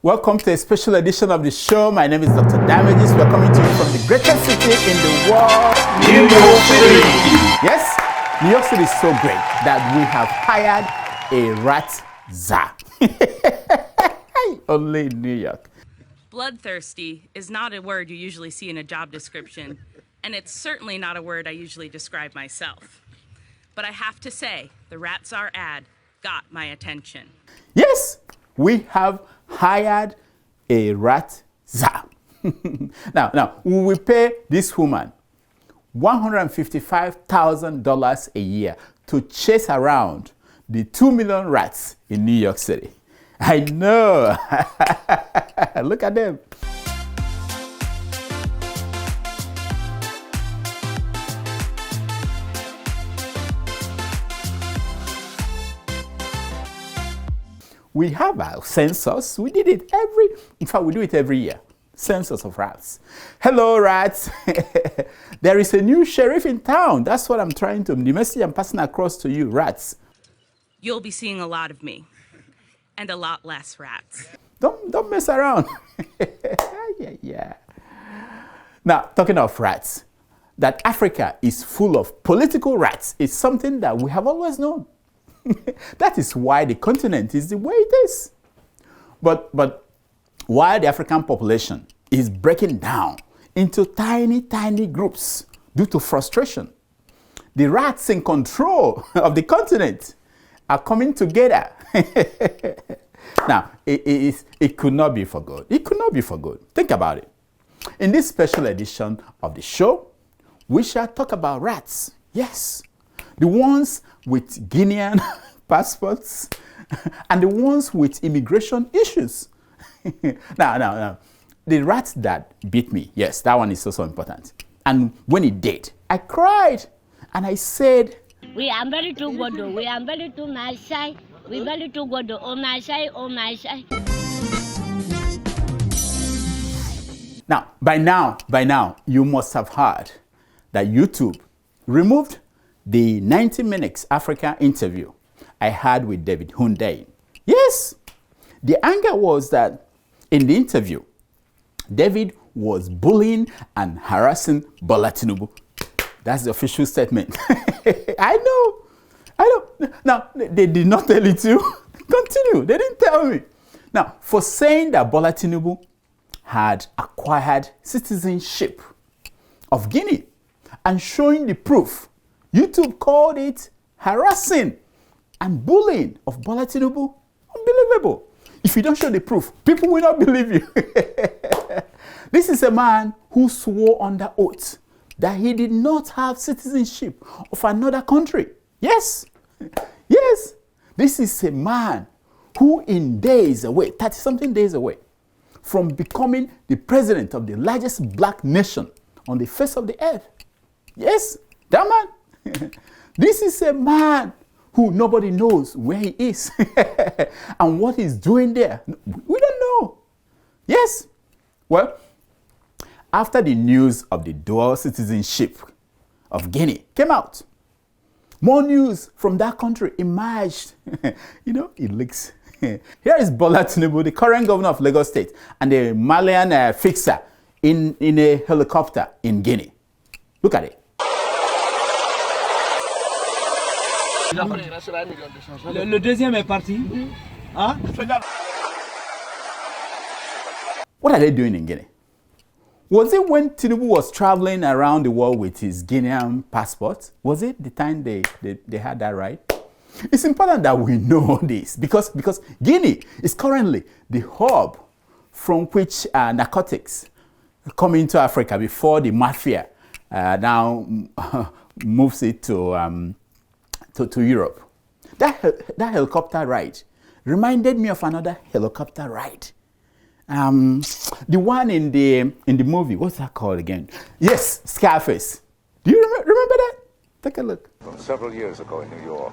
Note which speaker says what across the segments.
Speaker 1: Welcome to a special edition of the show. My name is Dr. Damages. We're coming to you from the greatest city in the world, New York City. Yes, New York City is so great that we have hired a rat czar. Only in New York.
Speaker 2: Bloodthirsty is not a word you usually see in a job description, and it's certainly not a word I usually describe myself. But I have to say, the rat czar ad got my attention.
Speaker 1: Yes, we have hired a rat czar. Now, we will pay this woman $155,000 a year to chase around the 2 million rats in New York City. I know. Look at them. We have our census. We did it in fact, we do it every year. Census of rats. Hello, rats. There is a new sheriff in town. That's what I'm trying to, the message I'm passing across to you, rats.
Speaker 2: You'll be seeing a lot of me, and a lot less rats.
Speaker 1: Don't mess around. Yeah. Now, talking of rats, that Africa is full of political rats is something that we have always known. That is why the continent is the way it is. But while the African population is breaking down into tiny groups due to frustration, the rats in control of the continent are coming together. Now, it could not be for good. It could not be for good. Think about it. In this special edition of the show, we shall talk about rats. Yes, the ones with Guinean passports and the ones with immigration issues. Now, the rat that beat me, yes, that one is also important. And when it did, I cried and I said,
Speaker 3: we are very to good. We are very to my side. We very to good. Oh my side, oh my side.
Speaker 1: Now, by now, you must have heard that YouTube removed the 90 minutes Africa interview I had with David Hundeyin. Yes, the anger was that in the interview, David was bullying and harassing Bola Tinubu. That's the official statement. I know. Now, they did not tell it to you. Continue. They didn't tell me. Now, for saying that Bola Tinubu had acquired citizenship of Guinea and showing the proof, YouTube called it harassing and bullying of Bola Tinubu. Unbelievable. If you don't show the proof, people will not believe you. This is a man who swore under oath that he did not have citizenship of another country. Yes. This is a man who in days away, 30-something days away, from becoming the president of the largest black nation on the face of the earth. Yes, that man. This is a man who nobody knows where he is and what he's doing there. We don't know. Yes. Well, after the news of the dual citizenship of Guinea came out, more news from that country emerged. It looks. Here is Bola Tinubu, the current governor of Lagos State, and the Malian fixer in a helicopter in Guinea. Look at it.
Speaker 4: Le deuxième est parti. Hein?
Speaker 1: What are they doing in Guinea? Was it when Tinubu was traveling around the world with his Guinean passport? Was it the time they had that right? It's important that we know this because Guinea is currently the hub from which narcotics come into Africa before the mafia now moves it to Europe. That helicopter ride reminded me of another helicopter ride. The one in the movie, what's that called again? Yes, Scarface. Do you remember that? Take a look.
Speaker 5: Several years ago in New York,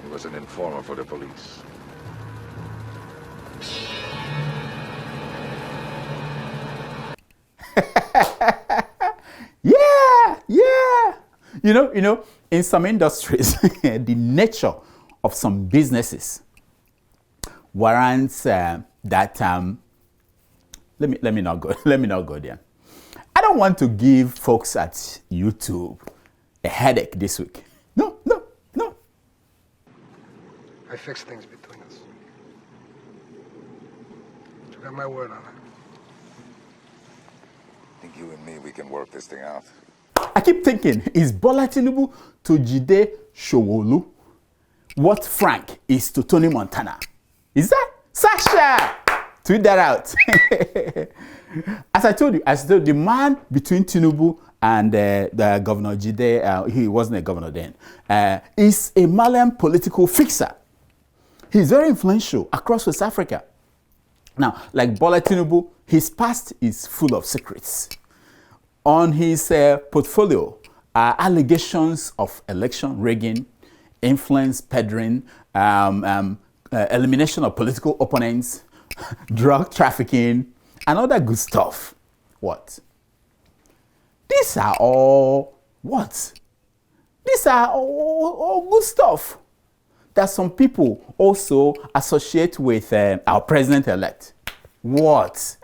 Speaker 5: he was an informer for the police. Yeah. You know, in some industries, the nature of some businesses warrants the
Speaker 1: that let me not go there. I don't want to give folks at YouTube a headache this week. No.
Speaker 6: I fix things between us. You got my word on it.
Speaker 5: I think you and me, we can work this thing out.
Speaker 1: I keep thinking, is Bola Tinubu to Jide Sanwo-Olu what Frank is to Tony Montana? Is that? Sasha! Tweet that out. As I told you, the man between Tinubu and the Governor Jide, he wasn't a governor then, is a Malian political fixer. He's very influential across West Africa. Now, like Bola Tinubu, his past is full of secrets. On his portfolio are allegations of election rigging, influence peddling, elimination of political opponents, drug trafficking, and other good stuff. What? These are all what? These are all good stuff that some people also associate with our president-elect. What?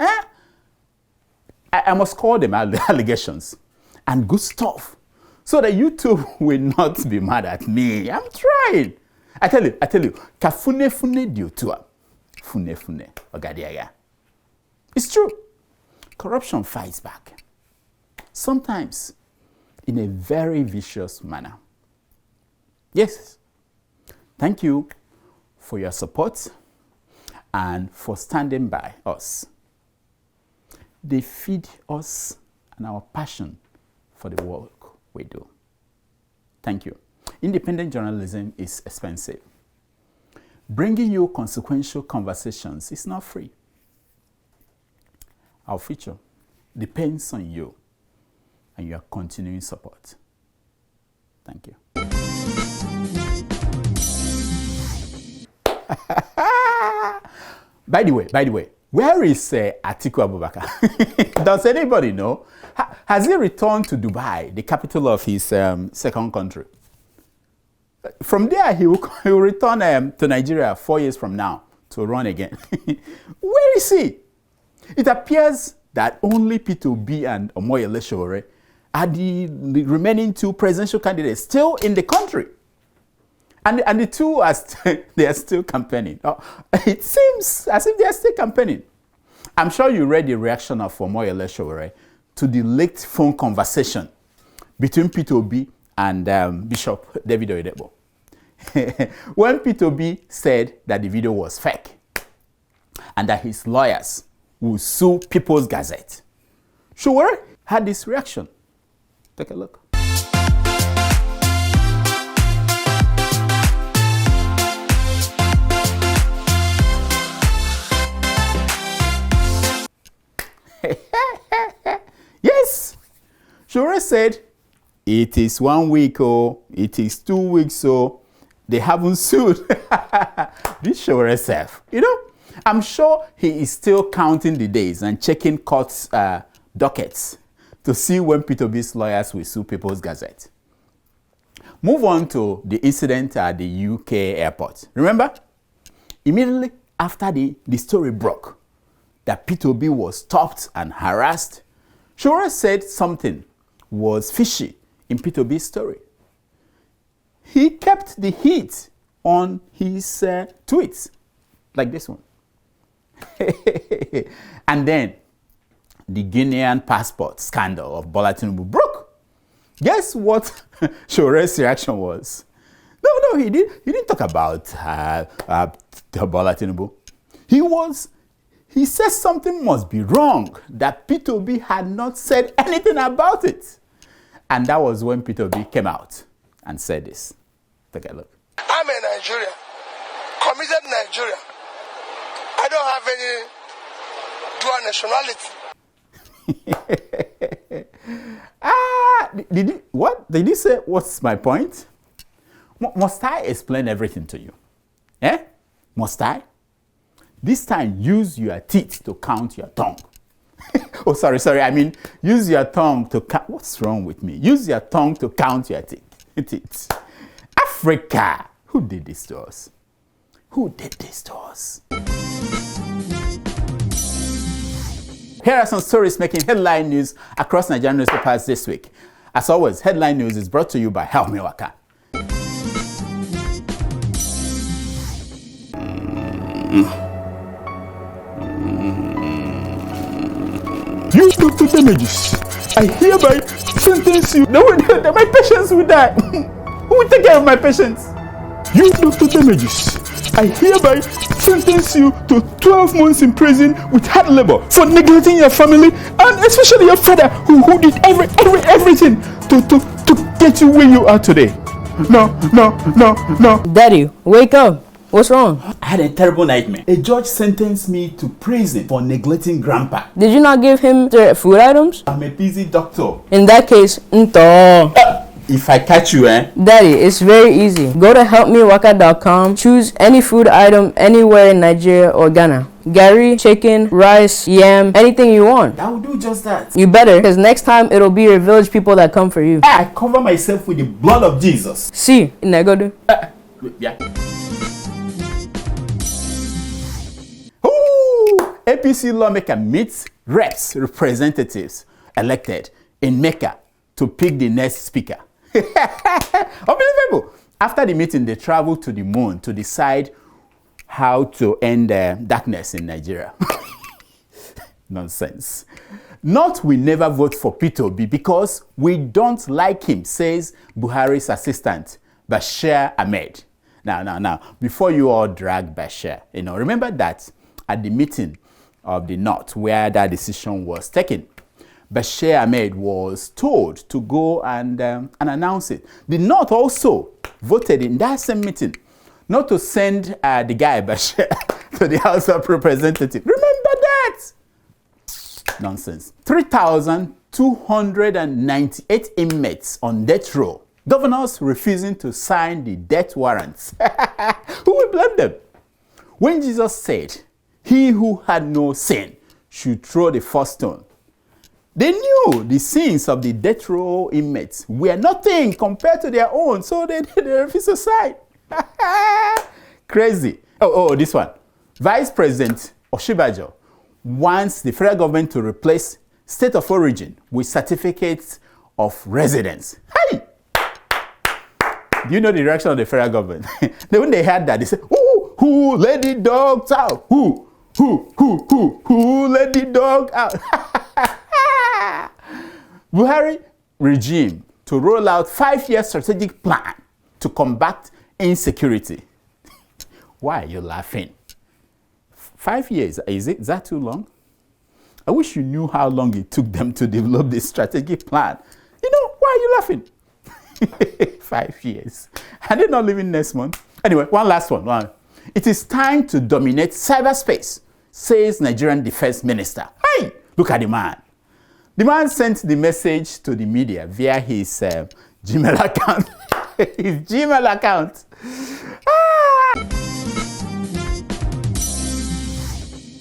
Speaker 1: I must call them allegations and good stuff so that YouTube will not be mad at me. I'm trying. I tell you, kafune fune diutua. Fune ogadiaga. It's true. Corruption fights back. Sometimes in a very vicious manner. Yes. Thank you for your support and for standing by us. They feed us and our passion for the work we do. Thank you. Independent journalism is expensive. Bringing you consequential conversations is not free. Our future depends on you and your continuing support. Thank you. By the way, where is Atiku Abubakar? Does anybody know? Has he returned to Dubai, the capital of his second country? From there, he will return to Nigeria 4 years from now to run again. Where is he? It appears that only Peter Obi and Omoyele Sowore are the remaining two presidential candidates still in the country. And the two are they are still campaigning. It seems as if they are still campaigning. I'm sure you read the reaction of Omoyele Sowore to the leaked phone conversation between Peter Obi and Bishop David Oyedepo. When Peter Obi said that the video was fake and that his lawyers will sue People's Gazette, Sowore had this reaction. Take a look. Yes, Sowore said, it is 1 week, it is 2 weeks, they haven't sued. This Sowore self, I'm sure he is still counting the days and checking court dockets to see when Peter Obi's lawyers will sue People's Gazette. Move on to the incident at the UK airport. Remember? Immediately after the story broke that Peter Obi was stopped and harassed, Sowore said something was fishy in Peter Obi's story. He kept the heat on his tweets, like this one. And then the Guinean passport scandal of Bola Tinubu broke. Guess what Sowore's reaction was? No, he didn't talk about Bola Tinubu. He said something must be wrong, that Peter Obi had not said anything about it. And that was when Peter Obi came out and said this. Take a look.
Speaker 6: I'm a Nigerian, committed Nigeria. I don't have any dual nationality.
Speaker 1: What? Did he say, what's my point? Must I explain everything to you? Must I? This time, use your teeth to count your tongue. Oh, sorry. I mean, use your tongue to count. What's wrong with me? Use your tongue to count your teeth. Africa! Who did this to us? Who did this to us? Here are some stories making headline news across Nigerian newspapers this week. As always, headline news is brought to you by Help Me Waka. You Dr. Damages, I hereby sentence you. No, my patients will die. Who will take care of my patients? You Dr. Damages, I hereby sentence you to 12 months in prison with hard labor for neglecting your family and especially your father who did everything to get you where you are today. No.
Speaker 7: Daddy, wake up. What's wrong?
Speaker 1: I had a terrible nightmare. A judge sentenced me to prison for neglecting grandpa.
Speaker 7: Did you not give him the food items?
Speaker 1: I'm a busy doctor.
Speaker 7: In that case,
Speaker 1: If I catch you,
Speaker 7: Daddy, it's very easy. Go to helpmewaka.com, choose any food item anywhere in Nigeria or Ghana. Gari, chicken, rice, yam, anything you want.
Speaker 1: I will do just that.
Speaker 7: You better, because next time it'll be your village people that come for you.
Speaker 1: I cover myself with the blood of Jesus.
Speaker 7: See, Negodu.
Speaker 1: Yeah. Ooh, APC lawmaker meets reps, representatives elected in Mecca to pick the next speaker. Unbelievable. After the meeting, they traveled to the moon to decide how to end darkness in Nigeria. Nonsense. Not we never vote for Peter Obi because we don't like him, says Buhari's assistant, Bashir Ahmed. Now, before you all drag Bashir, remember that at the meeting of the North where that decision was taken, Bashir Ahmed was told to go and announce it. The North also voted in that same meeting not to send the guy Bashir to the House of Representatives. Remember that? Nonsense. 3,298 inmates on death row. Governors refusing to sign the death warrants. Who will blame them? When Jesus said, "He who had no sin should throw the first stone," they knew the sins of the death row inmates were nothing compared to their own, so they refused to sign. Crazy. Oh, this one. Vice President Oshibajo wants the federal government to replace state of origin with certificates of residence. Hey! Do you know the reaction of the federal government? When they heard that, they said, who let the dogs out? Who let the dog out? Buhari regime to roll out 5-year strategic plan to combat insecurity. Why are you laughing? 5 years, is that too long? I wish you knew how long it took them to develop this strategic plan. Why are you laughing? 5 years. Are they not leaving next month? Anyway, one last one. It is time to dominate cyberspace, says Nigerian Defense Minister. Hey, look at the man. The man sent the message to the media via his Gmail account. His Gmail account.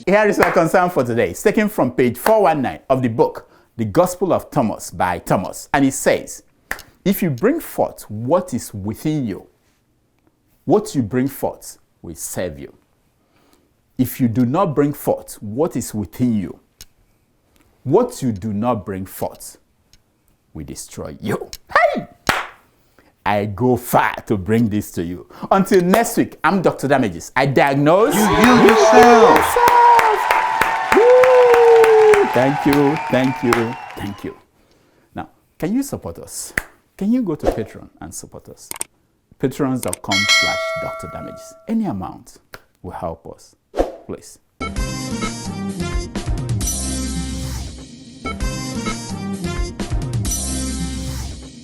Speaker 1: Here is my concern for today. It's taken from page 419 of the book, The Gospel of Thomas by Thomas. And it says, if you bring forth what is within you, what you bring forth will serve you. If you do not bring forth what is within you, what you do not bring forth will destroy you. Hey! I go far to bring this to you. Until next week, I'm Dr. Damages. I diagnose. You heal yourself. Woo! Thank you. Now, can you support us? Can you go to Patreon and support us? Patreon.com/Dr. Damages. Any amount will help us. Please.